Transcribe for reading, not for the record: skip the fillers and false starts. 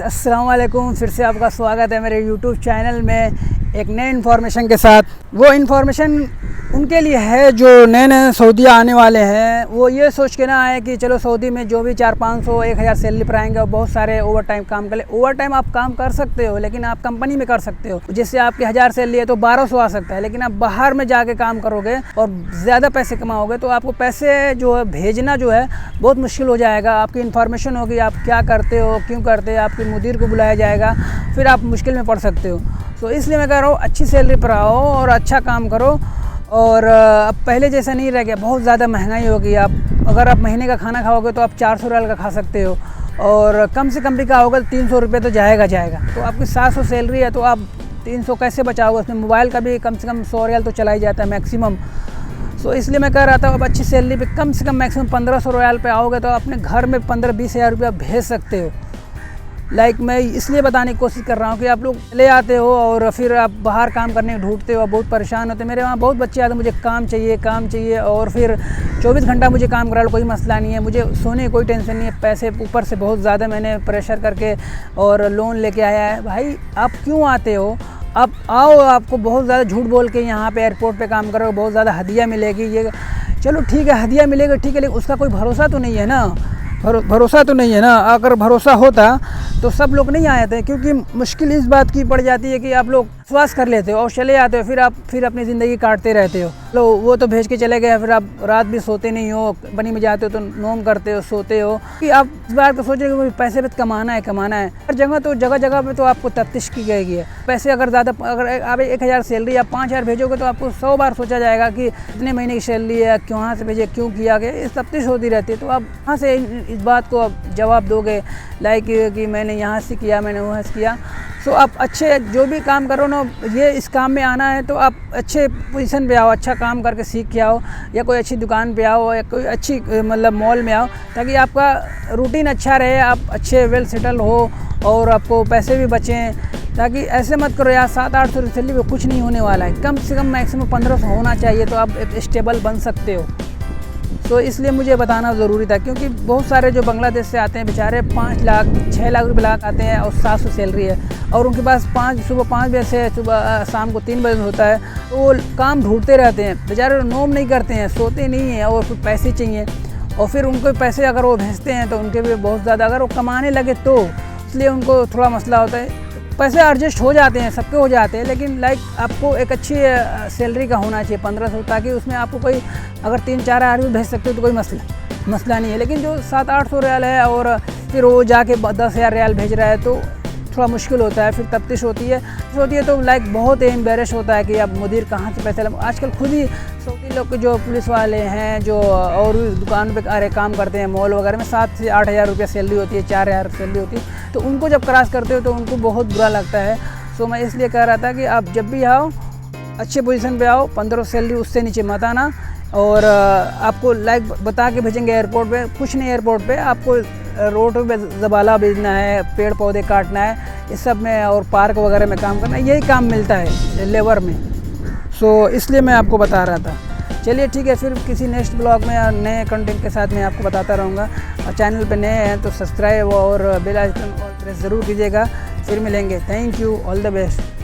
अस्सलाम वालेकुम, फिर से आपका स्वागत है मेरे यूट्यूब चैनल में एक नए इन्फॉर्मेशन के साथ। वो इन्फॉर्मेशन उनके लिए है जो नए नए सऊदी आने वाले हैं। वो ये सोच के ना आए कि चलो सऊदी में जो भी 400-500-1000 सैलरी पर आएंगे और बहुत सारे ओवर टाइम काम कर ले। ओवर टाइम आप काम कर सकते हो, लेकिन आप कंपनी में कर सकते हो। जैसे आपके 1000 सैलरी है तो 1200 आ सकता है, लेकिन आप बाहर में जाके काम करोगे और ज़्यादा पैसे कमाओगे तो आपको पैसे जो है भेजना जो है बहुत मुश्किल हो जाएगा। आपकी इन्फॉर्मेशन होगी, आप क्या करते हो, क्यों करते हो, आपके मुदीर को बुलाया जाएगा, फिर आप मुश्किल में पड़ सकते हो। तो इसलिए मैं कह रहा हूँ अच्छी सैलरी पर आओ और अच्छा काम करो। और अब पहले जैसा नहीं रह गया, बहुत ज़्यादा महंगाई हो गई। अगर आप महीने का खाना खाओगे तो आप 400 रियाल का खा सकते हो, और कम से कम भी का होगा तो 300 रुपये तो जाएगा। तो आपकी 700 सैलरी है तो आप 300 कैसे बचाओगे? उसमें मोबाइल का भी कम से कम 100 रियाल तो चला ही जाता है मैक्सिमम। सो इसलिए मैं कह रहा था अब अच्छी सैलरी पे कम से कम मैक्सिमम 1500 रियाल पे आओगे तो अपने घर में 15-20 हज़ार रुपया भेज सकते हो। मैं इसलिए बताने की कोशिश कर रहा हूँ कि आप लोग ले आते हो और फिर आप बाहर काम करने ढूंढते हो, बहुत परेशान होते। मेरे वहाँ बहुत बच्चे आते हैं, मुझे काम चाहिए और फिर 24 घंटा मुझे काम करा लो, कोई मसला नहीं है, मुझे सोने की कोई टेंशन नहीं है। पैसे ऊपर से बहुत ज़्यादा मैंने प्रेशर करके और लोन लेके आया है। भाई आप क्यों आते हो? आप आओ, आपको बहुत ज़्यादा झूठ बोल के यहाँ पे एयरपोर्ट पे काम करोगे, बहुत ज़्यादा हदिया मिलेगी। ये चलो ठीक है, हदिया मिलेगा ठीक है, लेकिन उसका कोई भरोसा तो नहीं है ना। भरोसा तो नहीं है ना। अगर भरोसा होता तो सब लोग नहीं आए थे, क्योंकि मुश्किल इस बात की पड़ जाती है कि आप लोग विश्वास कर लेते हो और चले आते हो, फिर अपनी ज़िंदगी काटते रहते हो। लो वो तो भेज के चले गए, फिर आप रात भी सोते नहीं हो, कंपनी में जाते हो तो नोम करते हो, सोते हो कि आप इस बात को सोच रहे हो कि पैसे पे कमाना है। हर जगह जगह पे तो आपको तफ्तीश की गई है। पैसे अगर आप 1000 सैलरी या 5000 भेजोगे तो आपको 100 बार सोचा जाएगा कि इतने महीने की सैलरी है, कहाँ से भेजे, क्यों किया गया, इस तफ्तीश होती रहती है। तो आप कहाँ से इस बात को आप जवाब दोगे कि मैंने यहाँ से किया, मैंने वहाँ से किया। सो आप अच्छे जो भी काम करो ना, ये इस काम में आना है तो आप अच्छे पोजीशन पे आओ, अच्छा काम करके सीख के आओ, या कोई अच्छी दुकान पे आओ, या कोई अच्छी मतलब मॉल में आओ, ताकि आपका रूटीन अच्छा रहे, आप अच्छे वेल सेटल हो और आपको पैसे भी बचें। ताकि ऐसे मत करो यार, 700-800 सैलरी में कुछ नहीं होने वाला है। कम से कम मैक्सिमम 1500 होना चाहिए तो आप एक स्टेबल बन सकते हो। तो इसलिए मुझे बताना ज़रूरी था, क्योंकि बहुत सारे जो बांग्लादेश से आते हैं बेचारे 5 लाख 6 लाख रुपये आते हैं और 700 सैलरी है, और उनके पास सुबह 5 बजे से सुबह शाम को 3 बजे होता है। तो वो काम ढूंढते रहते हैं बेचारे, नोम नहीं करते हैं, सोते नहीं हैं, और फिर पैसे चाहिए। और फिर उनको पैसे अगर वो भेजते हैं तो उनके भी बहुत ज़्यादा, अगर वो कमाने लगे तो इसलिए उनको थोड़ा मसला होता है। पैसे एडजस्ट हो जाते हैं, सबके हो जाते हैं, लेकिन आपको एक अच्छी सैलरी का होना चाहिए 1500, ताकि उसमें आपको कोई अगर 3-4 हज़ार भी भेज सकते हो तो कोई मसला नहीं है। लेकिन जो 700-800 रियाल है और फिर वो जाके 10,000 रियाल भेज रहा है तो थोड़ा मुश्किल होता है। फिर तफ्तीश होती है तो बहुत एम्बेरस होता है कि अब मुदीर कहाँ से पैसे आजकल खुद ही सऊदी लोग जो पुलिस वाले हैं जो और भी दुकान पे काम करते हैं, मॉल वगैरह में 7 से 8 हज़ार रुपया सैलरी होती है, 4 हज़ार सैलरी होती है, तो उनको जब क्रॉस करते हो तो उनको बहुत बुरा लगता है। सो मैं इसलिए कह रहा था कि आप जब भी आओ अच्छे पोजीशन पे आओ, 1500 सैलरी उससे नीचे मत आना। और आपको बता के भेजेंगे एयरपोर्ट पे, कुछ नहीं, एयरपोर्ट पे आपको रोड पे ज़बाला बेचना है, पेड़ पौधे काटना है, इस सब में, और पार्क वगैरह में काम करना है, यही काम मिलता है लेबर में। सो इसलिए मैं आपको बता रहा था। चलिए ठीक है, फिर किसी नेक्स्ट ब्लॉग में या नए कंटेंट के साथ मैं आपको बताता रहूँगा। और चैनल पे नए हैं तो सब्सक्राइब और बेल आइकन और प्रेस ज़रूर कीजिएगा। फिर मिलेंगे। Thank you, all the best.